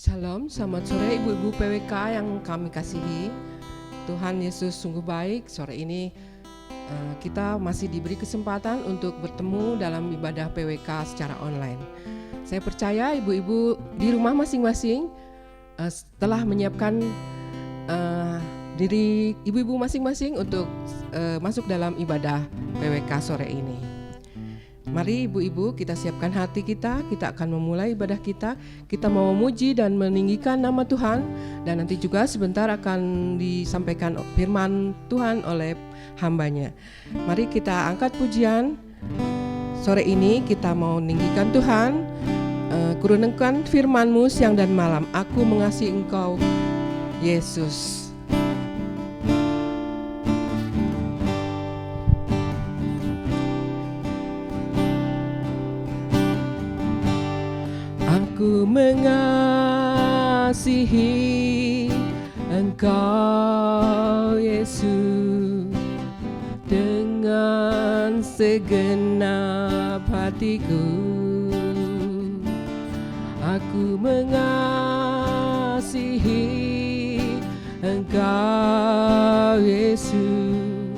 Shalom, selamat sore ibu-ibu PWK yang kami kasihi. Tuhan Yesus sungguh baik. Sore ini kita masih diberi kesempatan untuk bertemu dalam ibadah PWK secara online. Saya percaya ibu-ibu di rumah masing-masing telah menyiapkan diri ibu-ibu masing-masing untuk masuk dalam ibadah PWK sore ini. Mari ibu-ibu kita siapkan hati kita akan memulai ibadah kita mau memuji dan meninggikan nama Tuhan, dan nanti juga sebentar akan disampaikan firman Tuhan oleh hambanya. Mari kita angkat pujian. Sore ini kita mau meninggikan Tuhan, kurunkan firman-Mu siang dan malam. Aku mengasihi Engkau, Yesus. Aku mengasihi Engkau, Yesus, dengan segenap hatiku. Aku mengasihi Engkau, Yesus,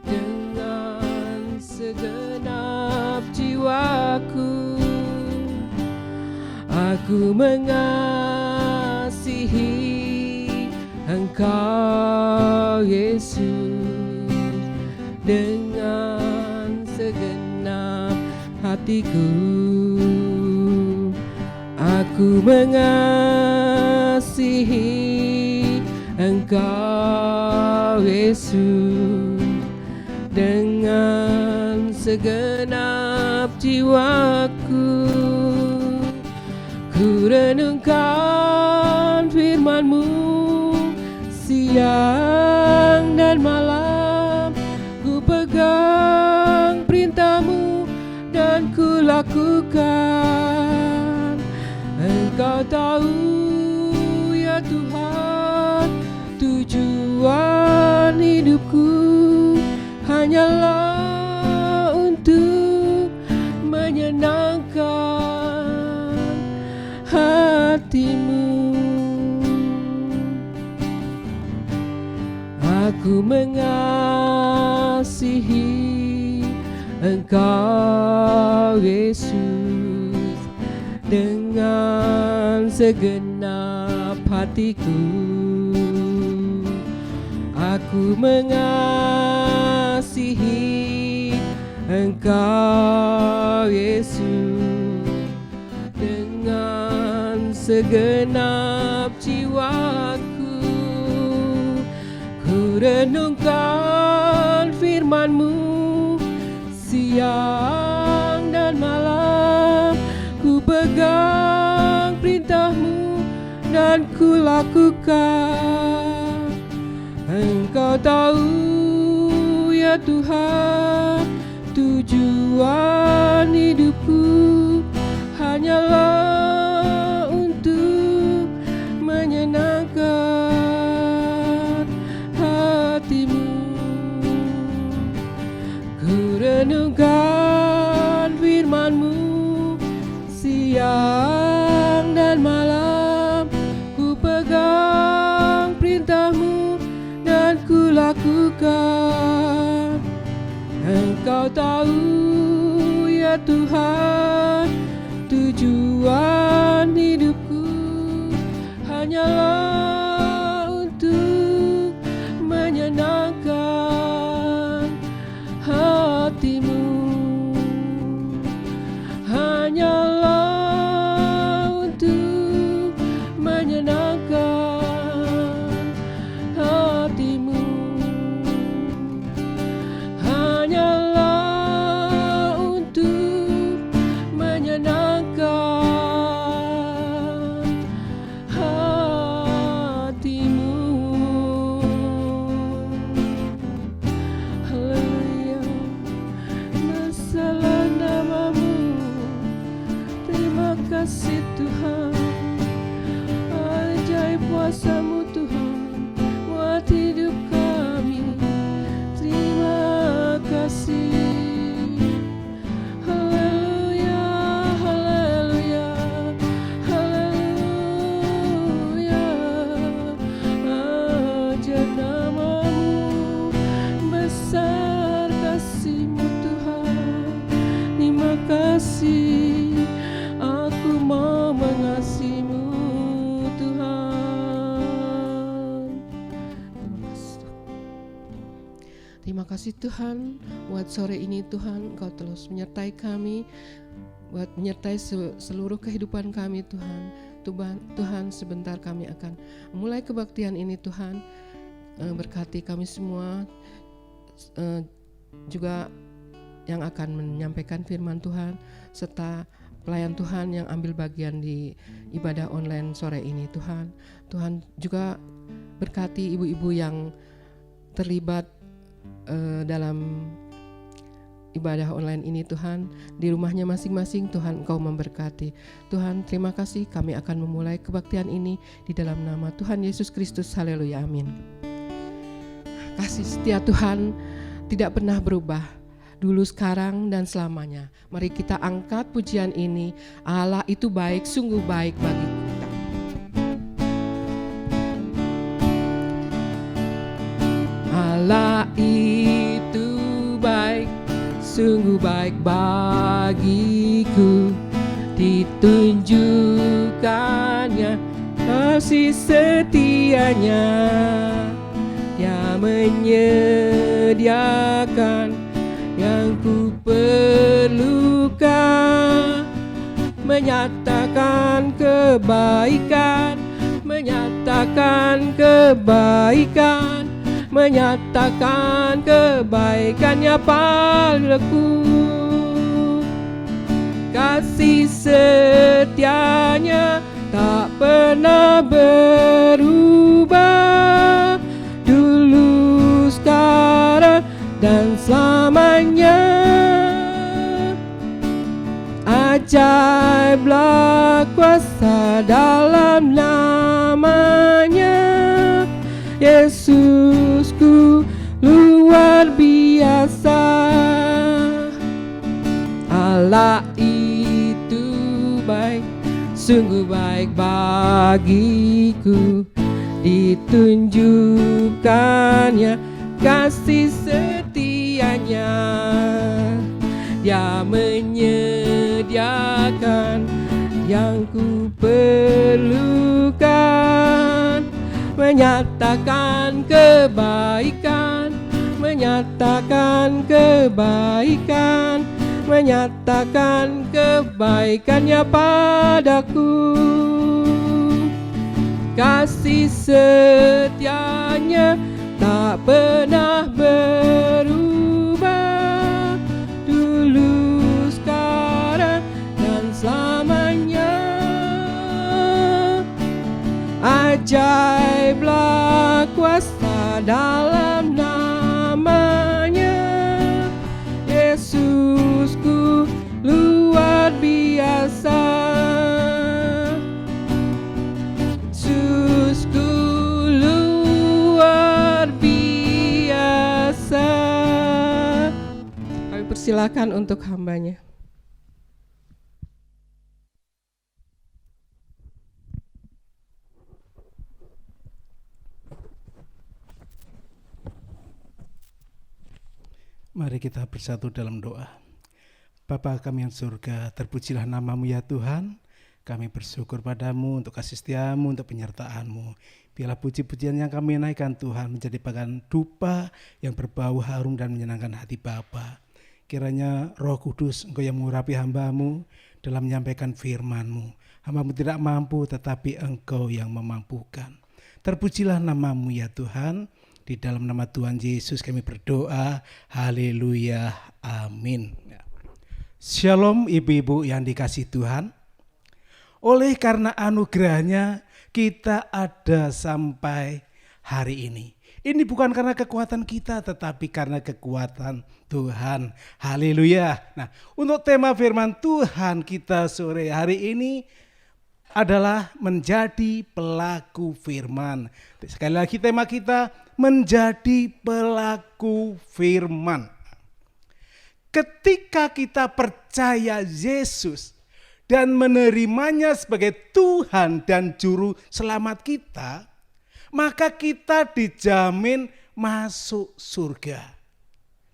dengan segenap jiwaku. Aku mengasihi Engkau, Yesus, dengan segenap hatiku. Aku mengasihi Engkau, Yesus, dengan segenap jiwaku. Ku renungkan firman-Mu siang dan malam. Ku pegang perintah-Mu dan ku lakukan. Engkau tahu ya Tuhan, tujuan hidupku hanyalah untuk menyenangkan hati-Mu. Aku mengasihi Engkau, Yesus, dengan segenap hatiku. Aku mengasihi Engkau, Yesus, dengan segenap jiwaku. Ku renungkan firman-Mu siang dan malam. Ku pegang perintah-Mu dan ku lakukan. Engkau tahu ya Tuhan, tujuan hidupku hanyalah untuk menyenangkan hati-Mu. Ku renungkan firman-Mu siang dan malam. Ku pegang perintah-Mu dan ku lakukan. Engkau tahu ya Tuhan, tujuan hidupku hanyalah untuk menyenangkan hati-Mu. Hanyalah untuk menyenangkan hati-Mu. Hanyalah untuk menyenangkan hati-Mu. Haleluya, masalah nama-Mu. Terima kasih Tuhan, ajaib kuasa-Mu Tuhan buat hidup kami. Terima kasih. Haleluya, haleluya, haleluya. kasih Tuhan buat sore ini Tuhan, Engkau terus menyertai kami, buat menyertai seluruh kehidupan kami Tuhan. Tuhan, sebentar kami akan mulai kebaktian ini Tuhan. Berkati kami semua, juga yang akan menyampaikan firman Tuhan, serta pelayan Tuhan yang ambil bagian di ibadah online sore ini Tuhan. Tuhan juga berkati ibu-ibu yang terlibat dalam ibadah online ini Tuhan, di rumahnya masing-masing Tuhan Engkau memberkati. Tuhan, terima kasih, kami akan memulai kebaktian ini di dalam nama Tuhan Yesus Kristus. Haleluya, amin. Kasih setia Tuhan tidak pernah berubah, dulu, sekarang, dan selamanya. Mari kita angkat pujian ini. Allah itu baik, sungguh baik bagi kita. Allah itu baik, sungguh baik bagiku, ditunjukkannya kasih setianya. Dia menyediakan yang ku perlukan, menyatakan kebaikan, menyatakan kebaikan, menyatakan kebaikannya padaku. Kasih setianya tak pernah berubah, dulu, sekarang, dan selamanya. Ajaiblah kuasa dalam namanya, Yesusku luar biasa. Allah itu baik, sungguh baik bagiku, ditunjukkannya kasih setianya. Dia menyediakan yang ku perlukan, menyatakan kebaikan, menyatakan kebaikan, menyatakan kebaikannya padaku. Kasih setianya tak pernah berubah, dulu, sekarang, dan selamanya. Ajaiblah kuasa dalam namanya, Yesusku luar biasa. Yesusku luar biasa. Kami persilakan untuk hambanya. Mari kita bersatu dalam doa. Bapa kami yang surga, terpujilah nama-Mu ya Tuhan. Kami bersyukur padamu untuk kasih setiamu, untuk penyertaan-Mu. Biarlah puji-pujian yang kami naikkan Tuhan menjadi bagian dupa yang berbau harum dan menyenangkan hati Bapa. Kiranya Roh Kudus Engkau yang mengurapi hamba-Mu dalam menyampaikan firman-Mu. Hamba-Mu tidak mampu, tetapi Engkau yang memampukan. Terpujilah nama-Mu ya Tuhan. Di dalam nama Tuhan Yesus kami berdoa. Haleluya. Amin. Shalom ibu-ibu yang dikasihi Tuhan. Oleh karena anugerahnya kita ada sampai hari ini. Ini bukan karena kekuatan kita, tetapi karena kekuatan Tuhan. Haleluya. Nah, untuk tema firman Tuhan kita sore hari ini adalah menjadi pelaku firman. Sekali lagi tema kita, menjadi pelaku firman. Ketika kita percaya Yesus dan menerimanya sebagai Tuhan dan Juru Selamat kita, maka kita dijamin masuk surga.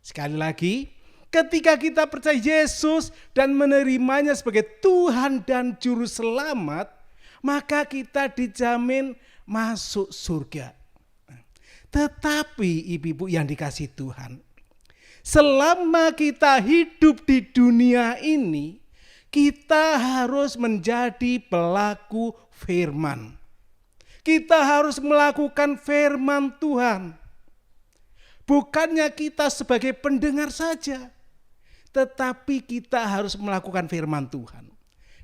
Sekali lagi, ketika kita percaya Yesus dan menerimanya sebagai Tuhan dan Juru Selamat, maka kita dijamin masuk surga. Tetapi ibu-ibu yang dikasihi Tuhan, selama kita hidup di dunia ini, kita harus menjadi pelaku firman. Kita harus melakukan firman Tuhan. Bukannya kita sebagai pendengar saja, tetapi kita harus melakukan firman Tuhan.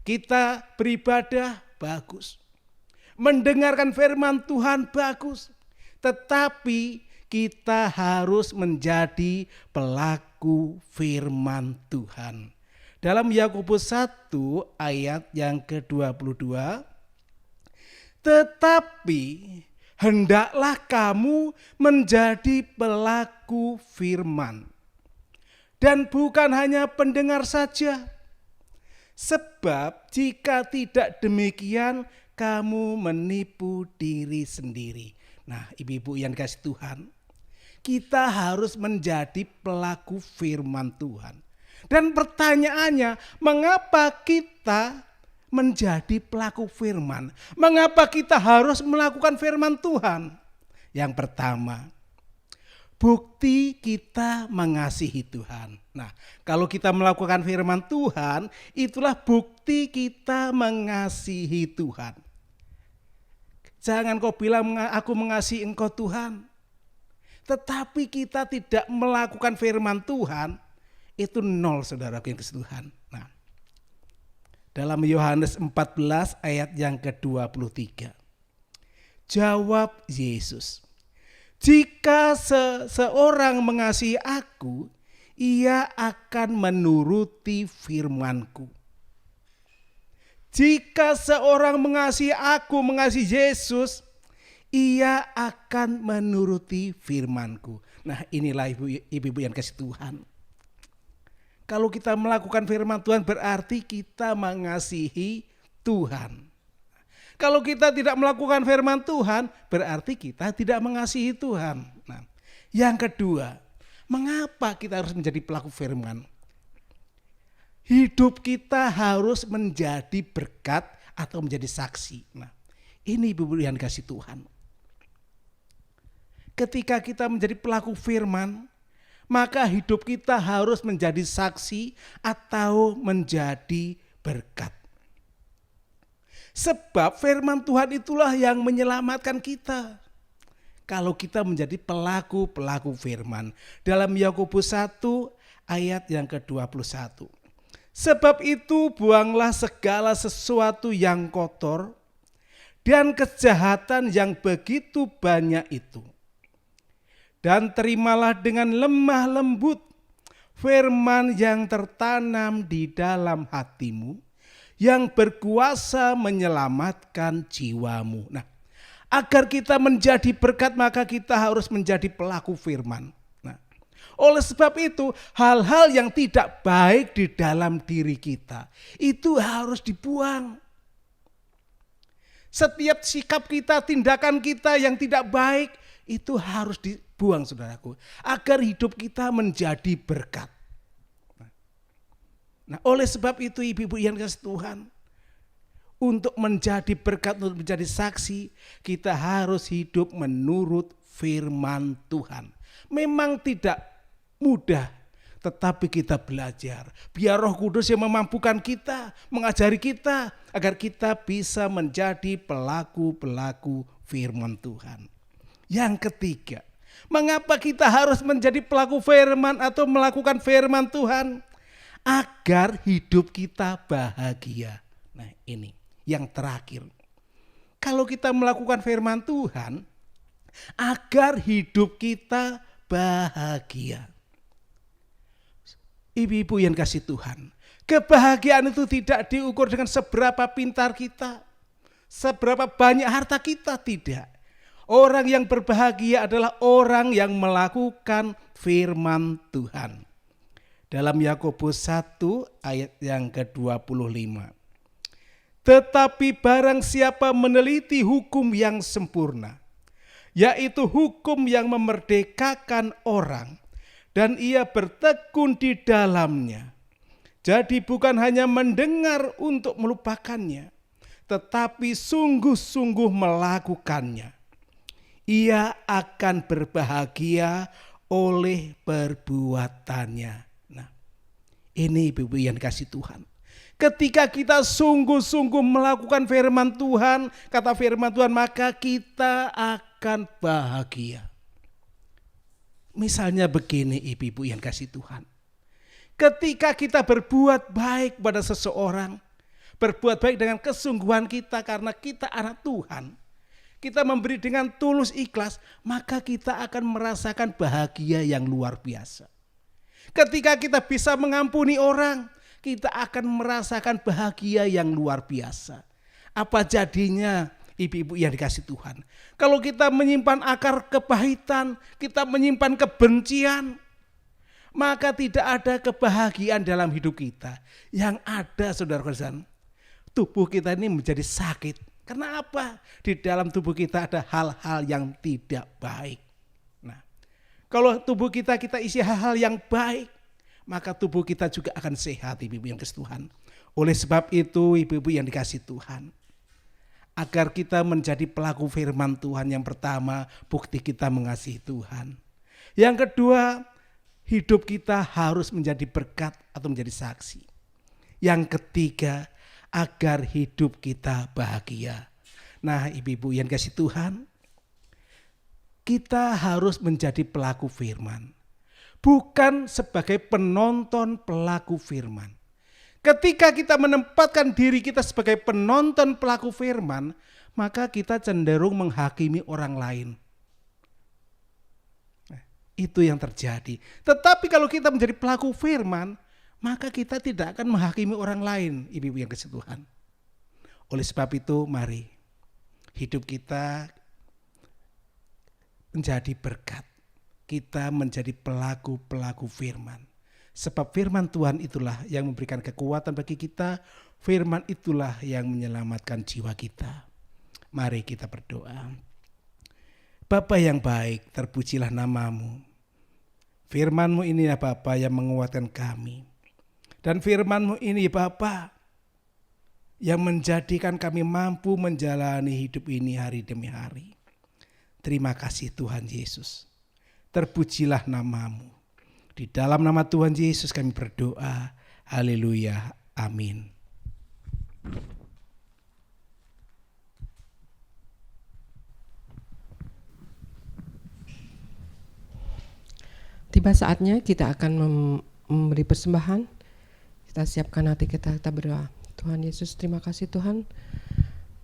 Kita beribadah bagus, mendengarkan firman Tuhan bagus, tetapi kita harus menjadi pelaku firman Tuhan. Dalam Yakobus 1 ayat yang ke-22, tetapi hendaklah kamu menjadi pelaku firman, dan bukan hanya pendengar saja. Sebab jika tidak demikian, kamu menipu diri sendiri. Nah, ibu-ibu yang dikasih Tuhan, kita harus menjadi pelaku firman Tuhan. Dan pertanyaannya, mengapa kita menjadi pelaku firman? Mengapa kita harus melakukan firman Tuhan? Yang pertama, bukti kita mengasihi Tuhan. Nah, kalau kita melakukan firman Tuhan, itulah bukti kita mengasihi Tuhan. Jangan kau bilang aku mengasihi engkau Tuhan, tetapi kita tidak melakukan firman Tuhan, itu nol saudara yang kasih Tuhan. Nah, dalam Yohanes 14 ayat yang ke-23, jawab Yesus, jika seseorang mengasihi aku, ia akan menuruti firman-Ku. Jika seorang mengasihi aku, mengasihi Yesus, ia akan menuruti firman-Ku. Nah, inilah ibu-ibu yang kasih Tuhan. Kalau kita melakukan firman Tuhan berarti kita mengasihi Tuhan. Kalau kita tidak melakukan firman Tuhan berarti kita tidak mengasihi Tuhan. Nah, yang kedua, mengapa kita harus menjadi pelaku firman? Hidup kita harus menjadi berkat atau menjadi saksi. Nah, ini ibu-ibu yang dikasih Tuhan. Ketika kita menjadi pelaku firman, maka hidup kita harus menjadi saksi atau menjadi berkat. Sebab firman Tuhan itulah yang menyelamatkan kita. Kalau kita menjadi pelaku firman. Dalam Yakobus 1 ayat yang ke-21. Sebab itu buanglah segala sesuatu yang kotor dan kejahatan yang begitu banyak itu. Dan terimalah dengan lemah lembut firman yang tertanam di dalam hatimu, yang berkuasa menyelamatkan jiwamu. Nah, agar kita menjadi berkat maka kita harus menjadi pelaku firman. Nah, oleh sebab itu hal-hal yang tidak baik di dalam diri kita itu harus dibuang. Setiap sikap kita, tindakan kita yang tidak baik itu harus dibuang saudaraku, agar hidup kita menjadi berkat. Nah, oleh sebab itu ibu-ibu yang dikasihi Tuhan, untuk menjadi berkat, untuk menjadi saksi, kita harus hidup menurut firman Tuhan. Memang tidak mudah, tetapi kita belajar. Biar Roh Kudus yang memampukan kita, mengajari kita, agar kita bisa menjadi pelaku-pelaku firman Tuhan. Yang ketiga, mengapa kita harus menjadi pelaku firman atau melakukan firman Tuhan? Agar hidup kita bahagia. Nah, ini yang terakhir. Kalau kita melakukan firman Tuhan, agar hidup kita bahagia. Ibu-ibu yang kasih Tuhan, kebahagiaan itu tidak diukur dengan seberapa pintar kita, seberapa banyak harta kita, tidak. Orang yang berbahagia adalah orang yang melakukan firman Tuhan. Dalam Yakobus 1 ayat yang ke-25. Tetapi barang siapa meneliti hukum yang sempurna, yaitu hukum yang memerdekakan orang, dan ia bertekun di dalamnya. Jadi bukan hanya mendengar untuk melupakannya, tetapi sungguh-sungguh melakukannya. Ia akan berbahagia oleh perbuatannya. Nah, ini ibu-ibu yang dikasih Tuhan. Ketika kita sungguh-sungguh melakukan firman Tuhan, kata firman Tuhan, maka kita akan bahagia. Misalnya begini ibu-ibu yang kasih Tuhan. Ketika kita berbuat baik pada seseorang, berbuat baik dengan kesungguhan kita karena kita anak Tuhan, kita memberi dengan tulus ikhlas, maka kita akan merasakan bahagia yang luar biasa. Ketika kita bisa mengampuni orang, kita akan merasakan bahagia yang luar biasa. Apa jadinya ibu-ibu yang dikasih Tuhan? Kalau kita menyimpan akar kepahitan, kita menyimpan kebencian, maka tidak ada kebahagiaan dalam hidup kita. Yang ada, saudara-saudara, tubuh kita ini menjadi sakit. Karena apa? Di dalam tubuh kita ada hal-hal yang tidak baik. Nah, kalau tubuh kita isi hal-hal yang baik, maka tubuh kita juga akan sehat, ibu-ibu yang dikasih Tuhan. Oleh sebab itu, ibu-ibu yang dikasih Tuhan, agar kita menjadi pelaku firman Tuhan, yang pertama, bukti kita mengasihi Tuhan. Yang kedua, hidup kita harus menjadi berkat atau menjadi saksi. Yang ketiga, agar hidup kita bahagia. Nah, ibu-ibu yang dikasih Tuhan, kita harus menjadi pelaku firman, bukan sebagai penonton pelaku firman. Ketika kita menempatkan diri kita sebagai penonton pelaku firman, maka kita cenderung menghakimi orang lain. Itu yang terjadi. Tetapi kalau kita menjadi pelaku firman, maka kita tidak akan menghakimi orang lain, ibu-ibu yang kasih Tuhan. Oleh sebab itu, mari hidup kita menjadi berkat. Kita menjadi pelaku-pelaku firman. Sebab firman Tuhan itulah yang memberikan kekuatan bagi kita. Firman itulah yang menyelamatkan jiwa kita. Mari kita berdoa. Bapa yang baik, terpujilah namamu. Firman-Mu ini ya Bapa yang menguatkan kami. Dan firman-Mu ini Bapa yang menjadikan kami mampu menjalani hidup ini hari demi hari. Terima kasih Tuhan Yesus. Terpujilah namamu. Di dalam nama Tuhan Yesus kami berdoa. Haleluya. Amin. Tiba saatnya kita akan memberi persembahan. Kita siapkan hati kita berdoa. Tuhan Yesus, terima kasih Tuhan.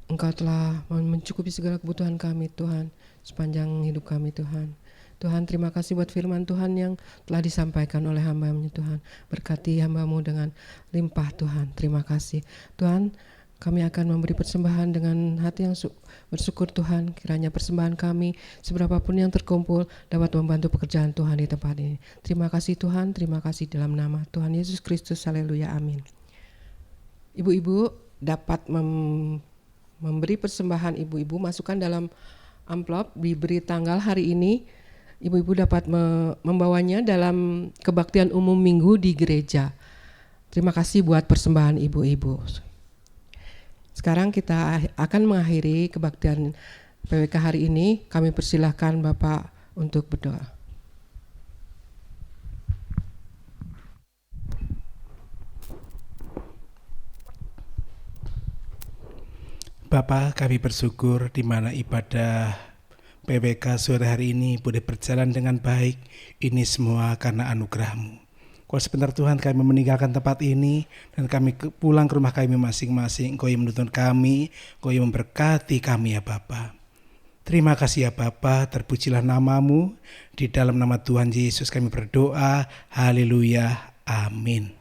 Engkau telah mencukupi segala kebutuhan kami Tuhan, sepanjang hidup kami Tuhan. Tuhan, terima kasih buat firman Tuhan yang telah disampaikan oleh hamba-Mu Tuhan. Berkati hamba-Mu dengan limpah Tuhan. Terima kasih. Tuhan, kami akan memberi persembahan dengan hati yang bersyukur Tuhan. Kiranya persembahan kami seberapapun yang terkumpul dapat membantu pekerjaan Tuhan di tempat ini. Terima kasih Tuhan, terima kasih dalam nama Tuhan Yesus Kristus. Haleluya, amin. Ibu-ibu dapat memberi persembahan ibu-ibu, masukkan dalam amplop, diberi tanggal hari ini. Ibu-ibu dapat membawanya dalam kebaktian umum minggu di gereja. Terima kasih buat persembahan ibu-ibu. Sekarang kita akan mengakhiri kebaktian PWK hari ini. Kami persilahkan Bapak untuk berdoa. Bapa, kami bersyukur di mana ibadah PWK sore hari ini boleh berjalan dengan baik. Ini semua karena anugerah-Mu. Kalau sebentar Tuhan kami meninggalkan tempat ini dan kami pulang ke rumah kami masing-masing. Engkau yang menuntun kami, Engkau yang memberkati kami ya Bapa. Terima kasih ya Bapa, terpujilah namamu. Di dalam nama Tuhan Yesus kami berdoa. Haleluya, amin.